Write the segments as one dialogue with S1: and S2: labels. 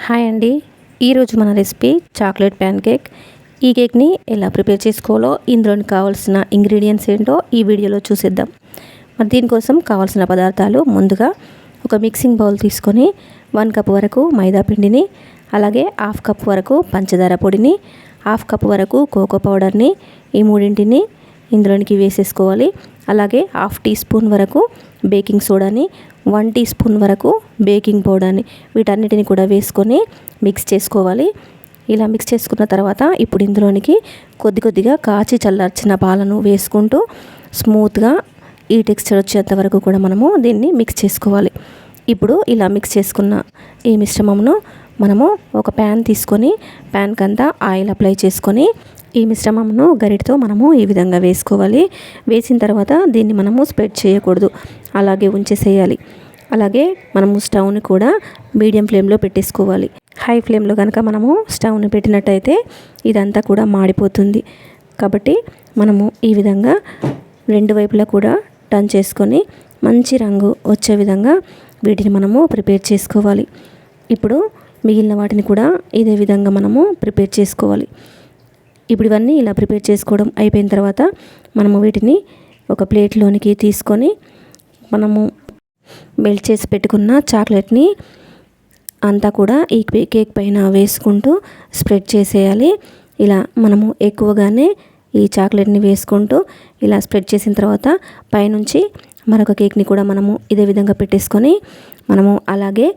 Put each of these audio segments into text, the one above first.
S1: Hi అండి. ఈరోజు మన రెసిపీ చాక్లెట్ ప్యాన్ కేక్. ఈ కేక్ని ఎలా ప్రిపేర్ చేసుకోవాలో, ఇందులోకి కావాల్సిన ఇంగ్రీడియంట్స్ ఏంటో ఈ వీడియోలో చూసేద్దాం. మరి దీనికోసం కావాల్సిన పదార్థాలు ముందుగా ఒక మిక్సింగ్ బౌల్ తీసుకొని 1 కప్ వరకు మైదా పిండిని, అలాగే 1/2 కప్ వరకు పంచదార పొడిని, 1/2 కప్ వరకు కోకో పౌడర్ని, ఈ మూడింటిని ఇందులోనికి వేసేసుకోవాలి. అలాగే 1/2 టీ స్పూన్ వరకు బేకింగ్ సోడాని, 1 టీ స్పూన్ వరకు బేకింగ్ పౌడర్ని, వీటన్నిటిని కూడా వేసుకొని మిక్స్ చేసుకోవాలి. ఇలా మిక్స్ చేసుకున్న తర్వాత ఇప్పుడు ఇందులోనికి కొద్దిగా కాచి చల్లార్చిన పాలను వేసుకుంటూ స్మూత్గా ఈ టెక్స్చర్ వచ్చేంత వరకు కూడా మనము దీన్ని మిక్స్ చేసుకోవాలి. ఇప్పుడు ఇలా మిక్స్ చేసుకున్న ఈ మిశ్రమంను మనము ఒక ప్యాన్ తీసుకొని ప్యాన్కంతా ఆయిల్ అప్లై చేసుకొని ఈ మిశ్రమంను గరిటతో మనము ఈ విధంగా వేసుకోవాలి. వేసిన తర్వాత దీన్ని మనము స్ప్రెడ్ చేయకూడదు, అలాగే ఉంచేసేయాలి. అలాగే మనము స్టవ్ని కూడా మీడియం ఫ్లేమ్లో పెట్టేసుకోవాలి. హై ఫ్లేమ్లో కనుక మనము స్టవ్ని పెట్టినట్టయితే ఇదంతా కూడా మాడిపోతుంది. కాబట్టి మనము ఈ విధంగా 2 వైపులా కూడా టర్న్ చేసుకొని మంచి రంగు వచ్చే విధంగా వీటిని మనము ప్రిపేర్ చేసుకోవాలి. ఇప్పుడు మిగిలిన వాటిని కూడా ఇదే విధంగా మనము ప్రిపేర్ చేసుకోవాలి. ఇప్పుడు ఇవన్నీ ఇలా ప్రిపేర్ చేసుకోవడం అయిపోయిన తర్వాత మనము వీటిని ఒక ప్లేట్లోనికి తీసుకొని మనము మెల్ట్ చేసి పెట్టుకున్న చాక్లెట్ని అంతా కూడా ఈ కేక్ పైన వేసుకుంటూ స్ప్రెడ్ చేసేయాలి. ఇలా మనము ఎక్కువగానే ఈ చాక్లెట్ని వేసుకుంటూ ఇలా స్ప్రెడ్ చేసిన తర్వాత పైనుంచి మరొక కేక్ని కూడా మనము ఇదే విధంగా పెట్టేసుకొని మనము అలాగే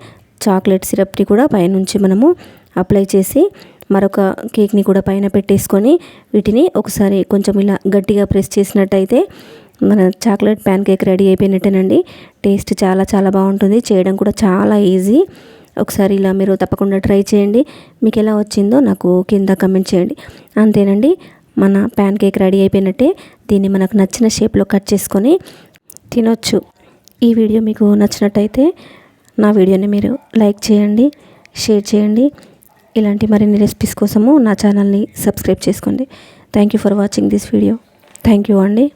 S1: చాక్లెట్ సిరప్ని కూడా పైనుంచి మనము అప్లై చేసి మరొక కేక్ని కూడా పైన పెట్టేసుకొని వీటిని ఒకసారి కొంచెం ఇలా గట్టిగా ప్రెస్ చేసినట్టయితే మన చాక్లెట్ ప్యాన్ కేక్ రెడీ అయిపోయినట్టేనండి. టేస్ట్ చాలా చాలా బాగుంటుంది, చేయడం కూడా చాలా ఈజీ. ఒకసారి ఇలా మీరు తప్పకుండా ట్రై చేయండి. మీకు ఎలా వచ్చిందో నాకు కింద కమెంట్ చేయండి. అంతేనండి, మన ప్యాన్ కేక్ రెడీ అయిపోయినట్టే. దీన్ని మనకు నచ్చిన షేప్లో కట్ చేసుకొని తినొచ్చు. ఈ వీడియో మీకు నచ్చినట్టయితే నా వీడియోని మీరు లైక్ చేయండి, షేర్ చేయండి. ఇలాంటి మరిన్ని రెసిపీస్ కోసము నా ఛానల్ని సబ్స్క్రైబ్ చేసుకోండి. Thank you for watching this video. Thank you అండి.